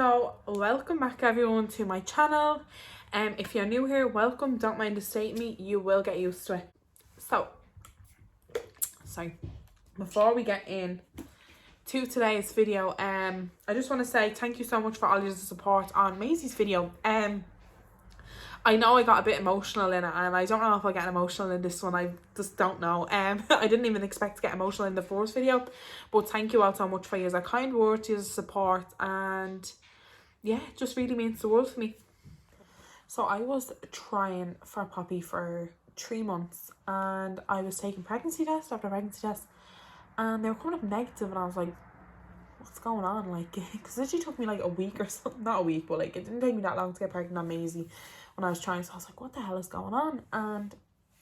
So welcome back everyone to my channel. If you're new here, welcome. Don't mind the state me, you will get used to it. So before we get in to today's video, I just want to say thank you so much for all your support on Maisie's video. I know I got a bit emotional in it, and I don't know if I'll get emotional in this one. I just don't know. I didn't even expect to get emotional in the first video, but thank you all so much for your kind words, your support, and yeah, it just really means the world to me. So I was trying for Poppy for 3 months, and I was taking pregnancy test after pregnancy test, and they were coming up negative, and I was like, what's going on? Like, because it actually took me like a week or something, not a week, but like it didn't take me that long to get pregnant on Maisie when I was trying. So I was like, what the hell is going on? And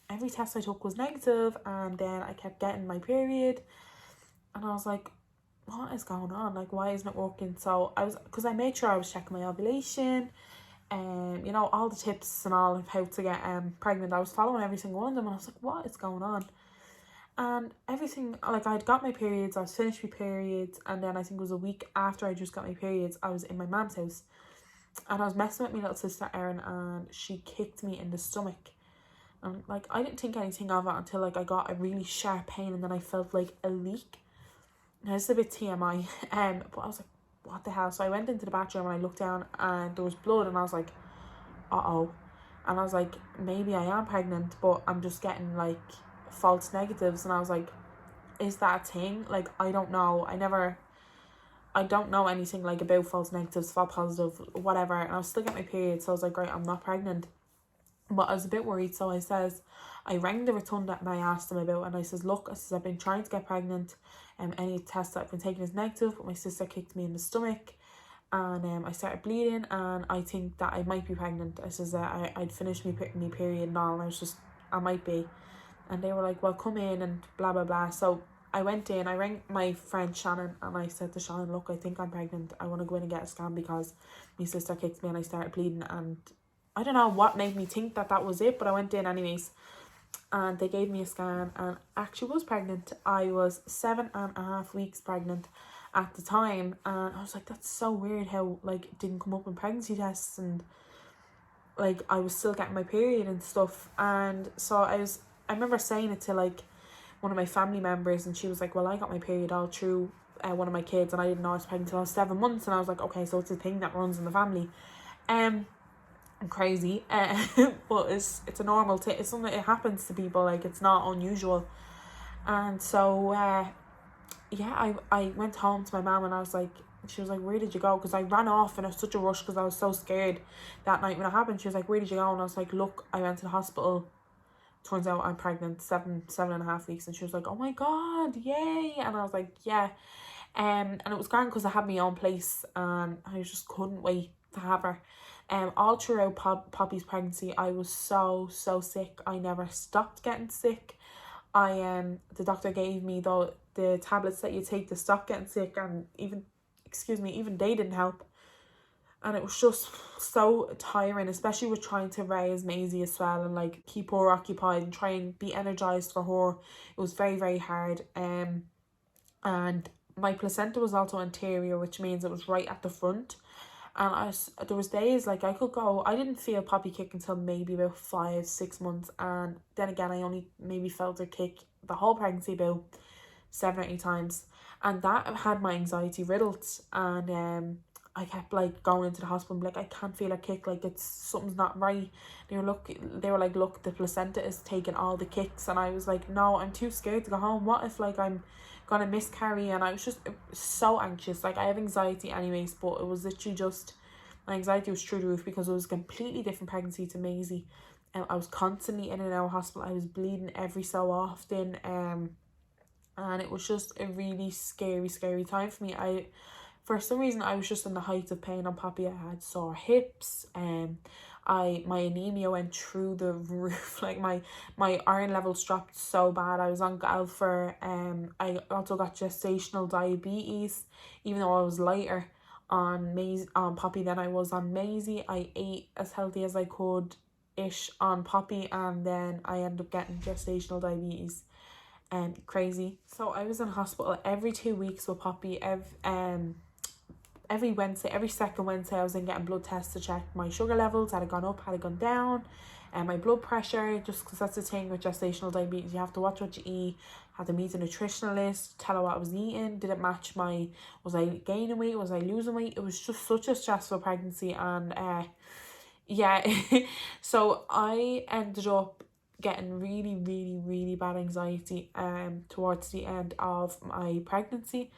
every test I took was negative, and then I kept getting my period, and I was like, what is going on? Like, why isn't it working? So because I made sure I was checking my ovulation, and you know, all the tips and all of how to get pregnant. I was following every single one of them, and I was like, what is going on? And everything, like, I'd got my periods, I was finished my periods, and then I think it was a week after I just got my periods, I was in my mum's house, and I was messing with my little sister Erin, and she kicked me in the stomach. And like, I didn't think anything of it until like I got a really sharp pain, and then I felt like a leak. Now this is a bit TMI, but I was like, what the hell? So I went into the bathroom and I looked down, and there was blood, and I was like, uh-oh. And I was like, maybe I am pregnant, but I'm just getting like false negatives. And I was like, is that a thing? Like, I don't know. I don't know anything like about false negatives, false positive, whatever. And I was still getting my period, so I was like, right, I'm not pregnant. But I was a bit worried, so I rang the rotunda and I asked them about it, and I says, look, I've been trying to get pregnant, and any test that I've been taking is negative, but my sister kicked me in the stomach, and I started bleeding, and I think that I might be pregnant. I says that I'd finished my period and all, and I might be. And they were like, well, come in and blah blah blah. So I went in, I rang my friend Shannon, and I said to Shannon, look, I think I'm pregnant. I want to go in and get a scan because my sister kicked me and I started bleeding, and I don't know what made me think that that was it, but I went in anyways, and they gave me a scan, and actually was pregnant. I was 7.5 weeks pregnant at the time, and I was like, that's so weird how like it didn't come up in pregnancy tests, and like I was still getting my period and stuff. And so I remember saying it to like one of my family members, and she was like, well, I got my period all through one of my kids, and I didn't know I was pregnant until I was 7 months. And I was like, okay, so it's a thing that runs in the family. Crazy, but it's a normal thing. It's something, it happens to people, like it's not unusual. And so yeah, I went home to my mum, and I was like, she was like, where did you go? Because I ran off in such a rush because I was so scared that night when it happened. She was like, where did you go? And I was like, look, I went to the hospital, turns out I'm pregnant, 7.5 weeks. And she was like, oh my god, yay. And I was like, yeah. And it was grand because I had my own place, and I just couldn't wait to have her. All throughout Poppy's pregnancy, I was so sick. I never stopped getting sick. The doctor gave me the tablets that you take to stop getting sick, and even they didn't help. And it was just so tiring, especially with trying to raise Maisie as well, and like keep her occupied and try and be energized for her. It was very hard. And my placenta was also anterior, which means it was right at the front. And there was days like I didn't feel Poppy kick until maybe about 5-6 months, and then again I only maybe felt her kick the whole pregnancy about 7 or 8 times, and that had my anxiety riddled. And I kept like going into the hospital and be like, I can't feel her kick, like something's not right. They were like, look, the placenta is taking all the kicks. And I was like, no, I'm too scared to go home. What if like I'm gonna miscarry? And I was just so anxious. Like, I have anxiety anyways, but it was literally just, my anxiety was through the roof because it was a completely different pregnancy to Maisie. And I was constantly in and out of hospital. I was bleeding every so often, and it was just a really scary time for me. For some reason, I was just in the height of pain on Poppy. I had sore hips, my anemia went through the roof. Like my iron levels dropped so bad. I was on Galfer. I also got gestational diabetes, even though I was lighter on Poppy than I was on Maisie. I ate as healthy as I could ish on Poppy, and then I ended up getting gestational diabetes. Crazy. So I was in hospital every 2 weeks with Poppy. every Wednesday, every second Wednesday, I was in getting blood tests to check my sugar levels, had it gone up, had it gone down, and my blood pressure, just because that's the thing with gestational diabetes, you have to watch what you eat, had to meet a nutritionalist, tell her what I was eating, did it match was I gaining weight, was I losing weight? It was just such a stressful pregnancy, and yeah, so I ended up getting really, really, really bad anxiety towards the end of my pregnancy.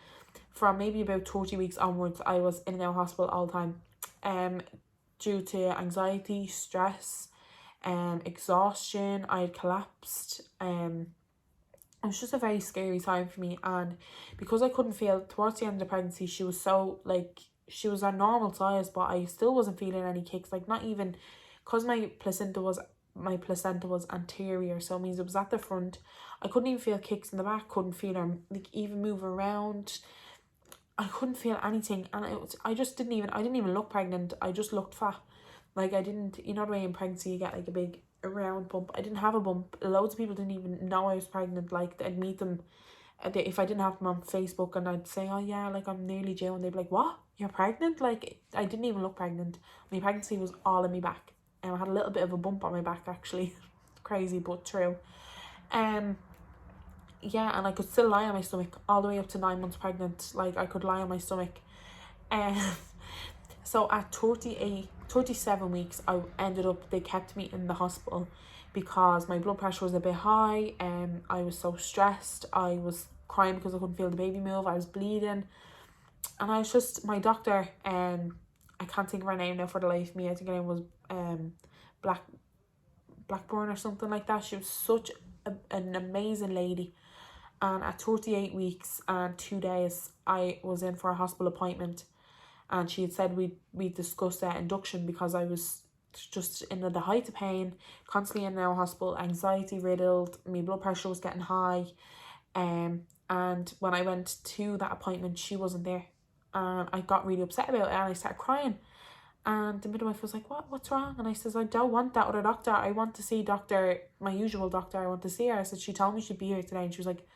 From maybe about 30 weeks onwards, I was in and out of hospital all the time, due to anxiety, stress, exhaustion. I had collapsed. It was just a very scary time for me, and because I couldn't feel towards the end of the pregnancy, she was so like, she was a normal size, but I still wasn't feeling any kicks, like not even, because my placenta was anterior, so it means it was at the front. I couldn't even feel kicks in the back, couldn't feel her like even move around. I couldn't feel anything, and I didn't even look pregnant. I just looked fat. Like, I didn't, you know the way in pregnancy you get like a round bump. I didn't have a bump. Loads of people didn't even know I was pregnant. Like, I'd meet them if I didn't have them on Facebook, and I'd say, oh yeah, like I'm nearly due, and they'd be like, what? You're pregnant? Like, I didn't even look pregnant. My pregnancy was all in my back. And I had a little bit of a bump on my back, actually. Crazy, but true. Yeah, and I could still lie on my stomach all the way up to 9 months pregnant. Like, I could lie on my stomach. So at 37 weeks, they kept me in the hospital because my blood pressure was a bit high, and I was so stressed. I was crying because I couldn't feel the baby move. I was bleeding, and I was just, my doctor, I can't think of her name now for the life of me. I think her name was Blackburn or something like that. She was such an amazing lady. And at 38 weeks and 2 days, I was in for a hospital appointment, and she had said we discussed induction, because I was just in the height of pain, constantly in our hospital, anxiety riddled, my blood pressure was getting high. And when I went to that appointment, she wasn't there, and I got really upset about it, and I started crying. And the midwife was like, what's wrong? And I says, I don't want that other doctor. I want to see my usual doctor. I want to see her. I said, she told me she'd be here today. And she was like,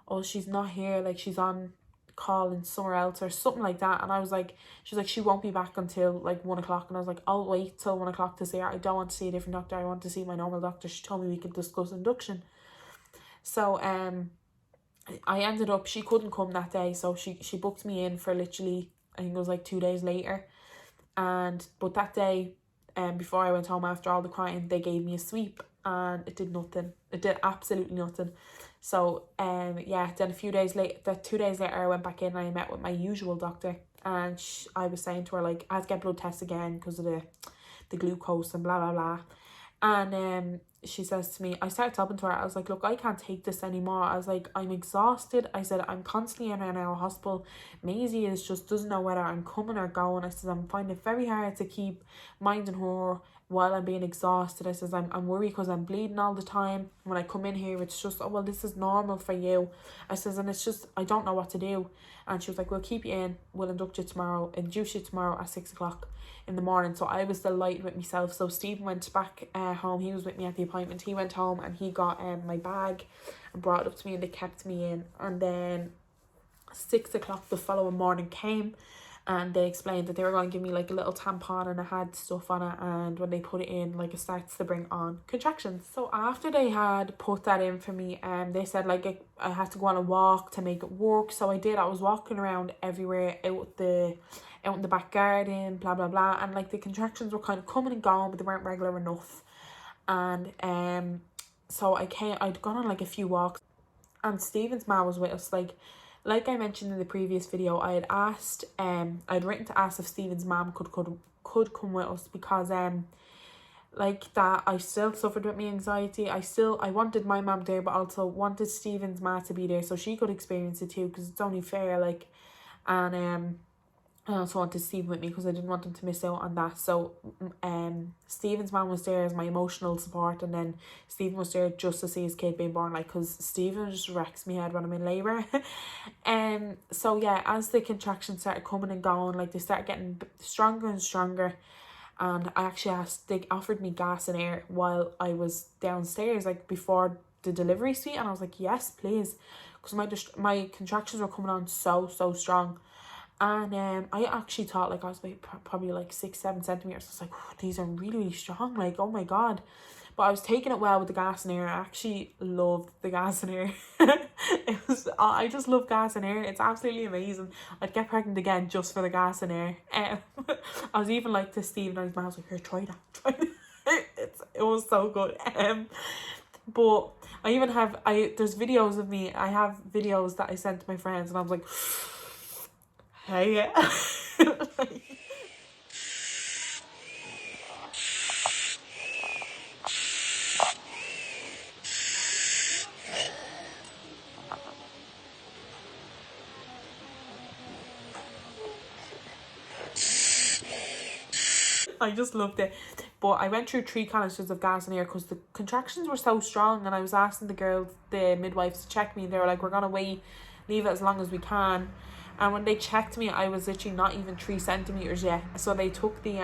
oh, she's not here. Like, she's on call in somewhere else or something like that. And I was like, she's like, she won't be back until like 1 o'clock. And I was like, I'll wait till 1 o'clock to see her. I don't want to see a different doctor. I want to see my normal doctor. She told me we could discuss induction. So I ended up, she couldn't come that day, so she booked me in for literally, I think it was like 2 days later. But that day, before I went home after all the crying, they gave me a sweep, and it did nothing. It did absolutely nothing. So yeah, then 2 days later, I went back in and I met with my usual doctor, and I was saying to her, like, I had to get blood tests again because of the glucose and blah blah blah. And she says to me, I started talking to her, I was like, look, I can't take this anymore. I was like, I'm exhausted. I said, I'm constantly in and out of hospital. Maisie doesn't know whether I'm coming or going. I said, I'm finding it very hard to keep minding her while I'm being exhausted. I says, I'm worried because I'm bleeding all the time. When I come in here, it's just, oh, well, this is normal for you. I says, and it's just, I don't know what to do. And she was like, we'll keep you in. We'll induce you tomorrow at 6 o'clock in the morning. So I was delighted with myself. So Stephen went back home. He was with me at the appointment. He went home and he got my bag and brought it up to me, and they kept me in. And then 6 o'clock the following morning came, and they explained that they were going to give me like a little tampon, and it had stuff on it, and when they put it in, like, it starts to bring on contractions. So after they had put that in for me, they said like I had to go on a walk to make it work. So I did. I was walking around everywhere out in the back garden, blah blah blah, and like the contractions were kind of coming and going, but they weren't regular enough. And so I'd gone on like a few walks, and Stephen's mom was with us. Like I mentioned in the previous video, I had asked, I'd written to ask if Stephen's mom could come with us, because like that, I still suffered with my anxiety. I wanted my mom there, but also wanted Stephen's mom to be there so she could experience it too, because it's only fair. Like, and I also wanted Stephen with me because I didn't want him to miss out on that. So Stephen's mom was there as my emotional support, and then Stephen was there just to see his kid being born, like, because Stephen just wrecks me head when I'm in labour. So yeah, as the contractions started coming and going, like, they started getting stronger and stronger, and I actually they offered me gas and air while I was downstairs, like before the delivery suite, and I was like, yes please, because my contractions were coming on so strong. And I actually thought like I was like probably like 6-7 centimeters. I was like, these are really, really strong, like, oh my god. But I was taking it well with the gas and air. I actually loved the gas and air. I just love gas and air. It's absolutely amazing. I'd get pregnant again just for the gas and air. I was even like to Steve and his mom, I was like, here, try that, try that. It was so good. But I even have, there's videos of me. I have videos that I sent to my friends, and I was like, hey, yeah. I just loved it. But I went through 3 canisters of gas and air because the contractions were so strong, and I was asking the girls, the midwives, to check me, and they were like, we're gonna wait, leave it as long as we can. And when they checked me, I was literally not even 3 centimeters yet. So they took the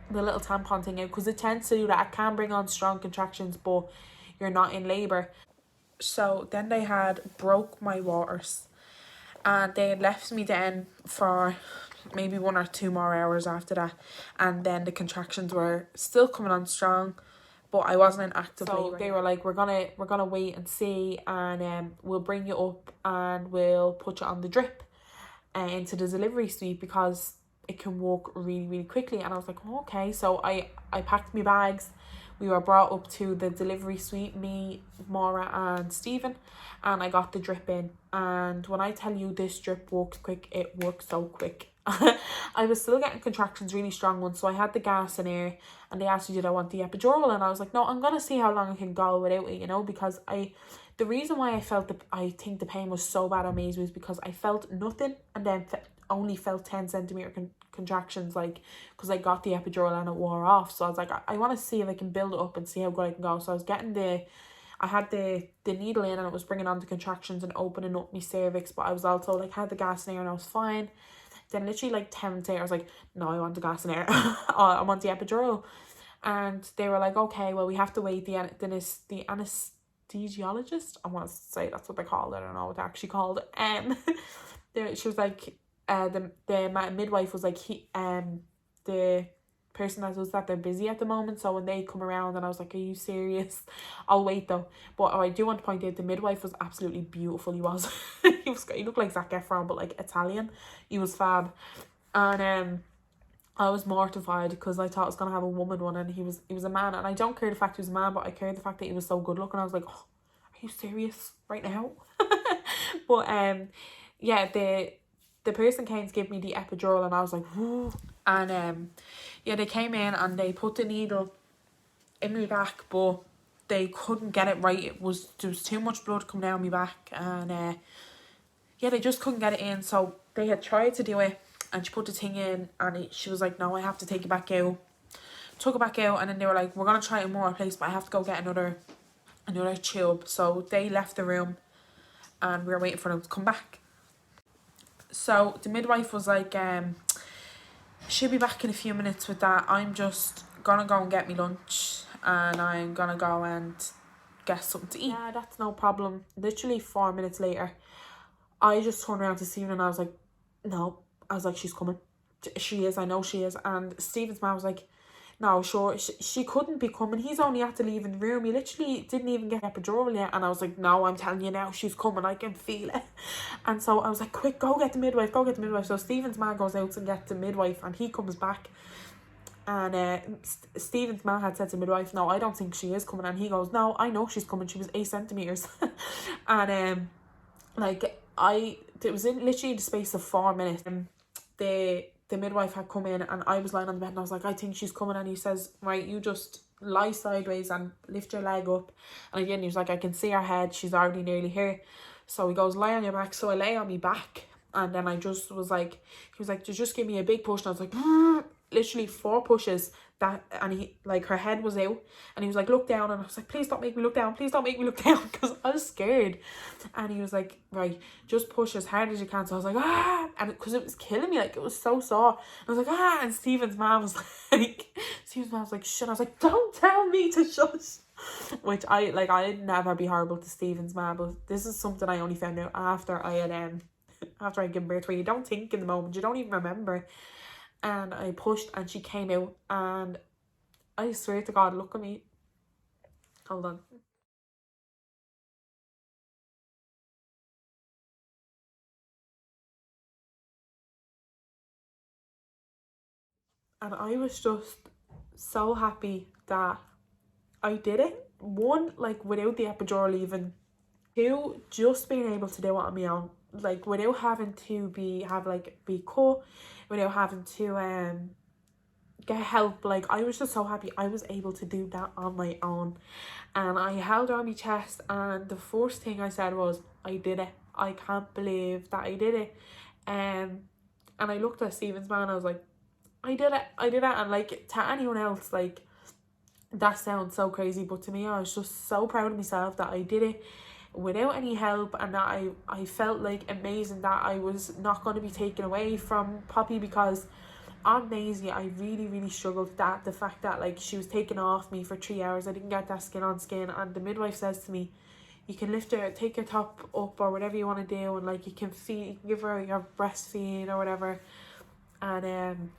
little tampon thing out, because it tends to do that. It can bring on strong contractions, but you're not in labour. So then they had broke my waters, and they had left me then for maybe 1 or 2 more hours after that, and then the contractions were still coming on strong, but I wasn't in active labour. So they were like, we're gonna wait and see, and we'll bring you up and we'll put you on the drip into the delivery suite, because it can walk really, really quickly. And I was like, oh, okay. So I packed my bags. We were brought up to the delivery suite, me, Maura and Stephen, and I got the drip in. And when I tell you this drip works quick, it works so quick. I was still getting contractions, really strong ones, so I had the gas and air, and they asked me did I want the epidural, and I was like, no, I'm gonna see how long I can go without it, you know, because the reason why I think the pain was so bad on Maisie was because I felt nothing, and then only felt 10 centimeter contractions, like, because I got the epidural and it wore off. So I was like, I want to see if I can build it up and see how good I can go. So I was getting I had the needle in, and it was bringing on the contractions and opening up my cervix, but I was also like, had the gas and air, and I was fine. Then literally like 10 minutes later, I was like, no, I want the gas and air. I want the epidural. And they were like, okay, well, we have to wait. The anesthesiologist, I want to say that's what they called it, I don't know what they actually called it. She was like, the midwife was like, the person that does that, they're busy at the moment, so when they come around, and I was like, are you serious? I'll wait though. But I do want to point out, the midwife was absolutely beautiful. He was he looked like Zac Efron, but like Italian. He was fab. And I was mortified because I thought I was gonna have a woman one, and he was a man. And I don't care the fact he was a man, but I care the fact that he was so good looking. I was like, oh, are you serious right now? But yeah, the person came to give me the epidural, and I was like, whoo. And yeah, they came in and they put the needle in my back, but they couldn't get it right. There was too much blood coming down my back, and yeah, they just couldn't get it in. So they had tried to do it, and she put the thing in, and she was like, no, I have to take it back out. Took it back out, and then they were like, we're gonna try it in more place, but I have to go get another tube. So they left the room, and we were waiting for them to come back. So the midwife was like, she'll be back in a few minutes with that. I'm just gonna go and get me lunch, and I'm gonna go and get something to eat. Yeah, that's no problem. Literally 4 minutes later, I just turned around to Stephen, and I was like, no. I was like, she's coming. She is, I know she is. And Stephen's mom was like, no, sure, she couldn't be coming. He's only had to leave in the room. He literally didn't even get epidural yet. And I was like, no, I'm telling you now, she's coming. I can feel it. And so I was like, quick, go get the midwife, go get the midwife. So Stephen's mom goes out and gets the midwife, and he comes back. And Stephen's mom had said to the midwife, no, I don't think she is coming. And he goes, no, I know she's coming. She was 8 centimeters. And like, it was in literally the space of 4 minutes. The midwife had come in, and I was lying on the bed, and I was like, I think she's coming. And he says, right, you just lie sideways and lift your leg up. And again, he was like, I can see her head, she's already nearly here. So he goes, lie on your back. So I lay on my back, and then I just was like, he was like, just give me a big push. And I was like, literally 4 pushes, that, and he, like, her head was out, and he was like, look down. And I was like, please don't make me look down, please don't make me look down, because I was scared. And he was like, right, just push as hard as you can. So I was like, ah, and because it was killing me, like, it was so sore. I was like, ah. And Stephen's mom was like, shut. I was like, don't tell me to shush. Which I'd never be horrible to Stephen's mom, but this is something I only found out after I had after I give birth, where you don't think in the moment, you don't even remember. And I pushed and she came out, and I swear to God, look at me. Hold on. And I was just so happy that I did it. One, like without the epidural even. Two, just being able to do it on my own. Like without having to be cut, without having to get help. Like I was just so happy I was able to do that on my own. And I held her on my chest, and the first thing I said was, I did it. I can't believe that I did it. And I looked at Stephen's man, I was like, I did it. And like, to anyone else, like, that sounds so crazy, but to me, I was just so proud of myself that I did it without any help, and that I felt like amazing that I was not going to be taken away from Poppy, because on Maisie I really struggled with that, the fact that like she was taken off me for 3 hours. I didn't get that skin on skin, and the midwife says to me, you can lift her, take your top up or whatever you want to do, and like you can give her your breastfeed or whatever. And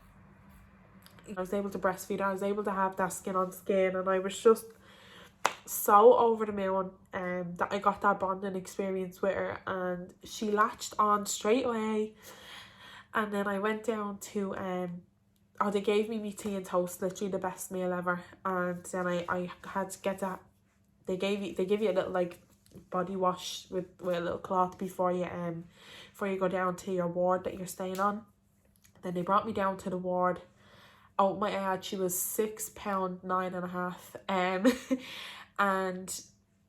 I was able to breastfeed, I was able to have that skin on skin, and I was just so over the moon that I got that bonding experience with her, and she latched on straight away. And then I went down to they gave me tea and toast, literally the best meal ever. And then I had to get that, they give you a little like body wash with a little cloth before you go down to your ward that you're staying on. Then they brought me down to the ward. Oh my god, she was £6 9.5. And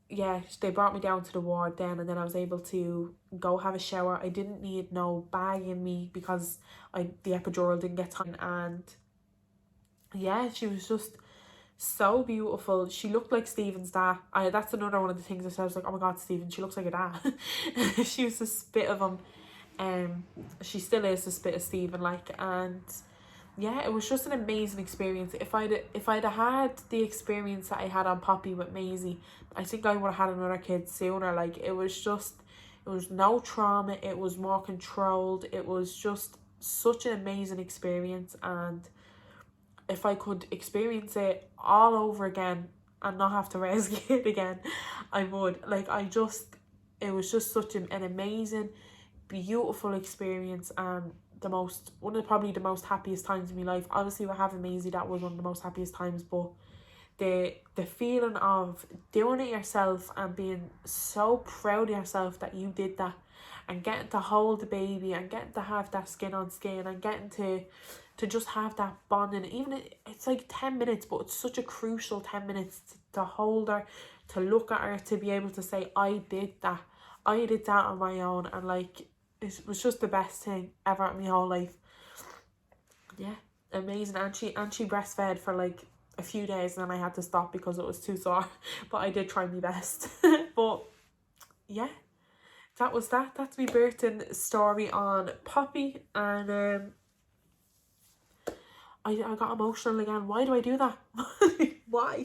yeah, they brought me down to the ward then, and then I was able to go have a shower. I didn't need no bag in me because the epidural didn't get time. And yeah, she was just so beautiful. She looked like Stephen's dad. That's another one of the things I said. I was like, oh my god, Stephen, she looks like a dad. She was the spit of him. She still is the spit of Stephen, like. And yeah, it was just an amazing experience. If I'd had the experience that I had on Poppy with Maisie, I think I would have had another kid sooner. Like, it was no trauma, it was more controlled, it was just such an amazing experience. And if I could experience it all over again and not have to rescue it again, I would. Like, it was just such an amazing, beautiful experience, and probably the most happiest times in my life. Obviously with having Maisie, that was one of the most happiest times, but the feeling of doing it yourself and being so proud of yourself that you did that, and getting to hold the baby, and getting to have that skin on skin, and getting to just have that bonding. Even it's like 10 minutes, but it's such a crucial 10 minutes to hold her, to look at her, to be able to say, I did that on my own. And like, it was just the best thing ever in my whole life. Yeah, amazing. And she breastfed for like a few days, and then I had to stop because it was too sore. But I did try my best. But yeah, that was that. That's my birthing story on Poppy. And I got emotional again. Why do I do that? Why?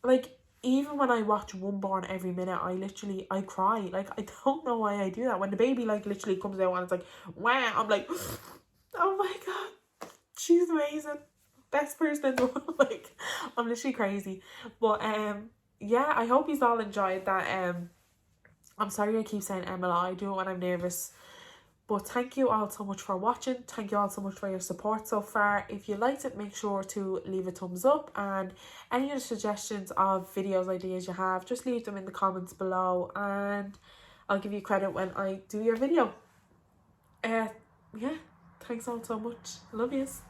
Like, even when I watch One Born every minute, I cry. Like, I don't know why I do that. When the baby like literally comes out and it's like, wow, I'm like, oh my god, she's amazing, best person in the world. Like, I'm literally crazy. But yeah, I hope you all enjoyed that. I'm sorry I keep saying MLI. I do it when I'm nervous. But thank you all so much for watching. Thank you all so much for your support so far. If you liked it, make sure to leave a thumbs up. And any other suggestions of videos, ideas you have, just leave them in the comments below, and I'll give you credit when I do your video. Yeah, thanks all so much. Love yous.